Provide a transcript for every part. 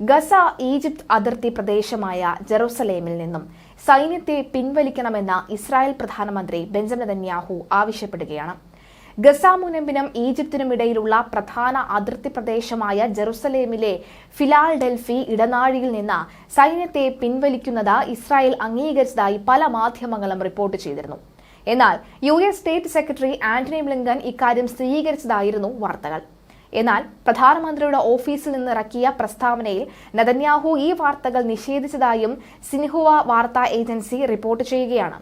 Gaza Egypt അതിർത്തി പ്രദേശമായ ജെറുസലേമിൽ നിന്നും സൈന്യത്തെ പിൻവലിക്കണമെന്ന ഇസ്രായേൽ പ്രധാനമന്ത്രി ബെഞ്ചമിൻ നെതന്യാഹു ആവശ്യപ്പെടുകയാണ്. ഗസ മുനമ്പിനും ഈജിപ്തിനും ഇടയിലുള്ള പ്രധാന അതിർത്തി പ്രദേശമായ ജെറുസലേമിലെ ഫിലാഡൽഫി ഇടനാഴിയിൽ നിന്ന് സൈന്യത്തെ പിൻവലിക്കുന്നത് ഇസ്രായേൽ അംഗീകരിച്ചതായി പല മാധ്യമങ്ങളും റിപ്പോർട്ട് ചെയ്തിരുന്നു. എന്നാൽ US state secretary Antony Blinken ഇക്കാര്യം സ്ഥിരീകരിച്ചതായിരുന്നു വാർത്തകൾ. എന്നാൽ പ്രധാനമന്ത്രിയുടെ ഓഫീസിൽ നിന്ന് ഇറക്കിയ പ്രസ്താവനയിൽ നെതന്യാഹു ഈ വാർത്തകൾ നിഷേധിച്ചതായും സിൻഹുവ വാർത്താ ഏജൻസി റിപ്പോർട്ട് ചെയ്യുകയാണ്.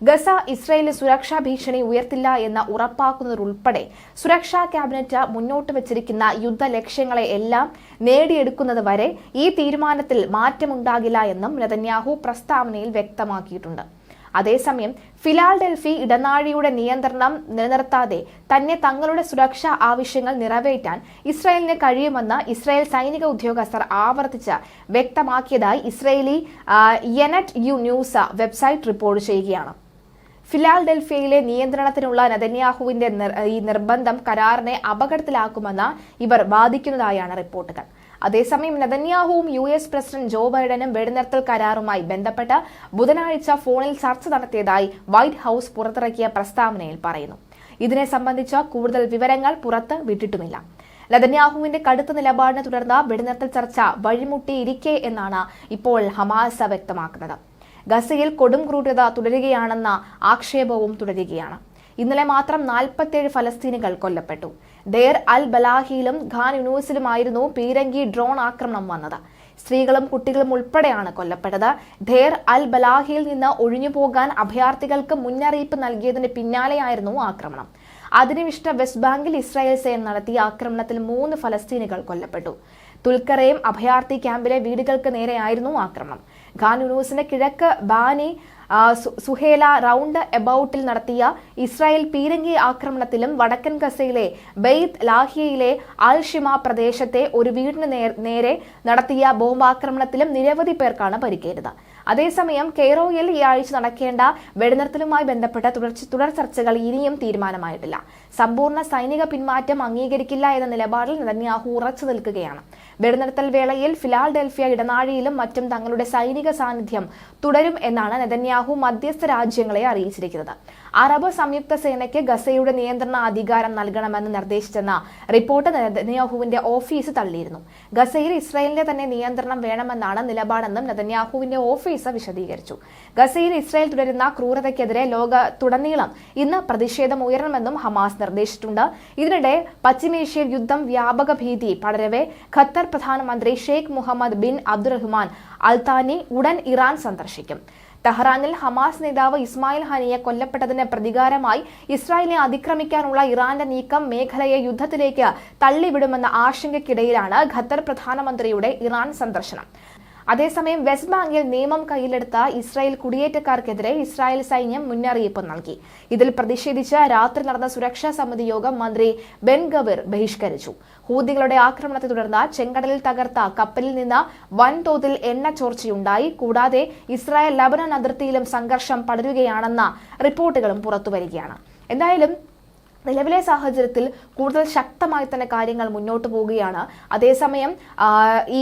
ഗസ ഇസ്രായേലിന് സുരക്ഷാ ഭീഷണി ഉയർത്തില്ല എന്ന് ഉറപ്പാക്കുന്നതുൾപ്പെടെ സുരക്ഷാ ക്യാബിനറ്റ് മുന്നോട്ട് വച്ചിരിക്കുന്ന യുദ്ധ ലക്ഷ്യങ്ങളെ എല്ലാം നേടിയെടുക്കുന്നത് വരെ ഈ തീരുമാനത്തിൽ മാറ്റമുണ്ടാകില്ല എന്നും നെതന്യാഹു പ്രസ്താവനയിൽ വ്യക്തമാക്കിയിട്ടുണ്ട്. അതേസമയം ഫിലാഡൽഫി ഇടനാഴിയുടെ നിയന്ത്രണം നിലനിർത്താതെ തന്നെ തങ്ങളുടെ സുരക്ഷാ ആവശ്യങ്ങൾ നിറവേറ്റാൻ ഇസ്രായേലിന് കഴിയുമെന്ന് ഇസ്രായേൽ സൈനിക ഉദ്യോഗസ്ഥർ ആവർത്തിച്ച് വ്യക്തമാക്കിയതായി ഇസ്രായേലി യെനെറ്റ് ന്യൂസ് വെബ്സൈറ്റ് റിപ്പോർട്ട് ചെയ്യുകയാണ്. ഫിലാഡൽഫിയയിലെ നിയന്ത്രണത്തിനുള്ള നെതന്യാഹുവിന്റെ ഈ നിർബന്ധം കരാറിനെ അപകടത്തിലാക്കുമെന്ന് ഇവർ വാദിക്കുന്നതായാണ് റിപ്പോർട്ടുകൾ. അതേസമയം നെതന്യാഹുവും US പ്രസിഡന്റ് ജോ ബൈഡനും വെടിനിർത്തൽ കരാറുമായി ബന്ധപ്പെട്ട് ബുധനാഴ്ച ഫോണിൽ ചർച്ച നടത്തിയതായി വൈറ്റ് ഹൌസ് പുറത്തിറക്കിയ പ്രസ്താവനയിൽ പറയുന്നു. ഇതിനെ സംബന്ധിച്ച കൂടുതൽ വിവരങ്ങൾ പുറത്ത് വിട്ടിട്ടുമില്ല. നെതന്യാഹുവിന്റെ കടുത്ത നിലപാടിനെ തുടർന്ന് വെടിനിർത്തൽ ചർച്ച വഴിമുട്ടിയിരിക്കെ എന്നാണ് ഇപ്പോൾ ഹമാസ് വ്യക്തമാക്കുന്നത്. ഗസയിൽ കൊടും ക്രൂരത തുടരുകയാണെന്ന ആക്ഷേപവും തുടരുകയാണ്. ഇന്നലെ മാത്രം 47 ഫലസ്തീനികൾ കൊല്ലപ്പെട്ടു. ദേർ അൽ ബലാഹിയിലും ഖാൻ യൂനിസിലുമായിരുന്നു പീരങ്കി ഡ്രോൺ ആക്രമണം വന്നത്. സ്ത്രീകളും കുട്ടികളും ഉൾപ്പെടെയാണ് കൊല്ലപ്പെട്ടത്. ദേർ അൽ ബലാഹിയിൽ നിന്ന് ഒഴിഞ്ഞുപോകാൻ അഭയാർത്ഥികൾക്ക് മുന്നറിയിപ്പ് നൽകിയതിന് പിന്നാലെയായിരുന്നു ആക്രമണം. അധിനിവിഷ്ട വെസ്റ്റ് ബാങ്കിൽ ഇസ്രായേൽ സേന നടത്തിയ ആക്രമണത്തിൽ 3 ഫലസ്തീനികൾ കൊല്ലപ്പെട്ടു. തുൽക്കറയും അഭയാർത്ഥി ക്യാമ്പിലെ വീടുകൾക്ക് നേരെയായിരുന്നു ആക്രമണം. ഖാൻ യൂനിസിന് കിഴക്ക് ബാനി സുഹേല റൗണ്ട് എബൌട്ടിൽ നടത്തിയ ഇസ്രായേൽ പീരങ്കി ആക്രമണത്തിലും വടക്കൻ ഗസയിലെ ബെയ്ത്ത് ലാഹിയയിലെ അൽ ഷിമ പ്രദേശത്തെ ഒരു വീടിന് നേരെ നടത്തിയ ബോംബാക്രമണത്തിലും നിരവധി പേർക്കാണ് പരിക്കേറ്റത്. അതേസമയം കെയ്റോയിൽ ഈ ആഴ്ച നടക്കേണ്ട വെടിനിർത്തലുമായി ബന്ധപ്പെട്ട തുടർ ചർച്ചകൾ ഇനിയും തീരുമാനമായിട്ടില്ല. സമ്പൂർണ്ണ സൈനിക പിന്മാറ്റം അംഗീകരിക്കില്ല എന്ന നിലപാടിൽ നെതന്യാഹു ഉറച്ചു നിൽക്കുകയാണ്. വെടിനിർത്തൽ വേളയിൽ ഫിലാഡൽഫിയ ഇടനാഴിയിലും മറ്റും തങ്ങളുടെ സൈനിക സാന്നിധ്യം തുടരും എന്നാണ് നെതന്യാഹു മധ്യസ്ഥ രാജ്യങ്ങളെ അറിയിച്ചിരിക്കുന്നത്. അറബ് സംയുക്ത സേനയ്ക്ക് ഗസയുടെ നിയന്ത്രണ അധികാരം നൽകണമെന്ന് നിർദ്ദേശിച്ചെന്ന റിപ്പോർട്ട് നെതന്യാഹുവിന്റെ ഓഫീസ് തള്ളിയിരുന്നു. ഗസയിൽ ഇസ്രായേലിന്റെ തന്നെ നിയന്ത്രണം വേണമെന്നാണ് നിലപാടെന്നും നെതന്യാഹുവിന്റെ ഓഫീസ് വിശദീകരിച്ചു. ഗസയിൽ ഇസ്രായേൽ തുടരുന്ന ക്രൂരതയ്ക്കെതിരെ ലോകത്തുടനീളം ഇന്ന് പ്രതിഷേധം ഉയരണമെന്നും ഹമാസ് നിർദ്ദേശിച്ചിട്ടുണ്ട്. ഇതിനിടെ പശ്ചിമേഷ്യയിൽ യുദ്ധം വ്യാപക ഭീതി പടരവെ ഖത്തർ പ്രധാനമന്ത്രി ഷെയ്ഖ് മുഹമ്മദ് ബിൻ അബ്ദുറഹ്മാൻ അൽത്താനി ഉടൻ ഇറാൻ സന്ദർശിക്കും. തെഹ്റാനിൽ ഹമാസ് നേതാവ് ഇസ്മായിൽ ഹനിയെ കൊല്ലപ്പെട്ടതിന് പ്രതികാരമായി ഇസ്രായേലിനെ അതിക്രമിക്കാനുള്ള ഇറാന്റെ നീക്കം മേഖലയെ യുദ്ധത്തിലേക്ക് തള്ളിവിടുമെന്ന ആശങ്കയ്ക്കിടയിലാണ് ഖത്തർ പ്രധാനമന്ത്രിയുടെ ഇറാൻ സന്ദർശനം. അതേസമയം വെസ്റ്റ് ബാങ്കിൽ നിയമം കയ്യിലെടുത്ത ഇസ്രായേൽ കുടിയേറ്റക്കാർക്കെതിരെ ഇസ്രായേൽ സൈന്യം മുന്നറിയിപ്പ് നൽകി. ഇതിൽ പ്രതിഷേധിച്ച് രാത്രി നടന്ന സുരക്ഷാ സമിതി യോഗം മന്ത്രി ബെൻ ഗവിർ ബഹിഷ്കരിച്ചു. ഹൂതികളുടെ ആക്രമണത്തെ തുടർന്ന് ചെങ്കടലിൽ തകർത്ത കപ്പലിൽ നിന്ന് വൻതോതിൽ എണ്ണ ചോർച്ചയുണ്ടായി. കൂടാതെ ഇസ്രായേൽ ലബനൻ അതിർത്തിയിലും സംഘർഷം പടരുകയാണെന്ന റിപ്പോർട്ടുകളും പുറത്തുവരികയാണ്. എന്തായാലും നിലവിലെ സാഹചര്യത്തിൽ കൂടുതൽ ശക്തമായി തന്നെ കാര്യങ്ങൾ മുന്നോട്ട് പോവുകയാണ്. അതേസമയം ഈ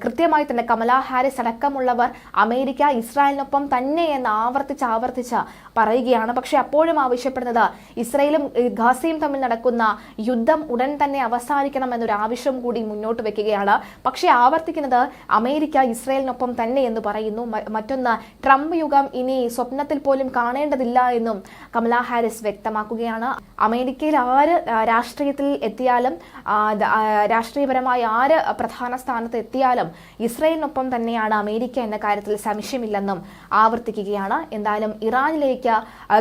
കൃത്യമായി തന്നെ കമലാ ഹാരിസ് അടക്കമുള്ളവർ അമേരിക്ക ഇസ്രായേലിനൊപ്പം തന്നെ എന്ന് ആവർത്തിച്ച് പറയുകയാണ്. പക്ഷെ അപ്പോഴും ആവശ്യപ്പെടുന്നത് ഇസ്രായേലും ഗാസയും തമ്മിൽ നടക്കുന്ന യുദ്ധം ഉടൻ തന്നെ അവസാനിക്കണമെന്നൊരു ആവശ്യം കൂടി മുന്നോട്ട് വെക്കുകയാണ്. പക്ഷെ ആവർത്തിക്കുന്നത് അമേരിക്ക ഇസ്രായേലിനൊപ്പം തന്നെ എന്ന് പറയുന്നു. മറ്റൊന്ന് ട്രംപ് യുഗം ഇനി സ്വപ്നത്തിൽ പോലും കാണേണ്ടതില്ല എന്നും കമലാ ഹാരിസ് വ്യക്തമാക്കുകയാണ്. അമേരിക്കയിൽ ആര് രാഷ്ട്രീയത്തിൽ എത്തിയാലും രാഷ്ട്രീയപരമായി ആര് പ്രധാന സ്ഥാനത്ത് എത്തിയാലും ഇസ്രായേലിനൊപ്പം തന്നെയാണ് അമേരിക്ക എന്ന കാര്യത്തിൽ സംശയമില്ലെന്നും ആവർത്തിക്കുകയാണ്. എന്തായാലും ഇറാനിലേക്ക്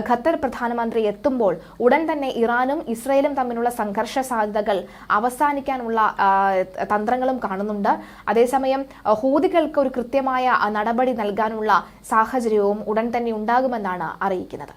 ഖത്തർ പ്രധാനമന്ത്രി എത്തുമ്പോൾ ഉടൻ തന്നെ ഇറാനും ഇസ്രായേലും തമ്മിലുള്ള സംഘർഷ സാധ്യതകൾ അവസാനിക്കാനുള്ള തന്ത്രങ്ങളും കാണുന്നുണ്ട്. അതേസമയം ഹൂതികൾക്ക് ഒരു കൃത്യമായ നടപടി നൽകാനുള്ള സാഹചര്യവും ഉടൻ തന്നെ ഉണ്ടാകുമെന്നാണ് അറിയിക്കുന്നത്.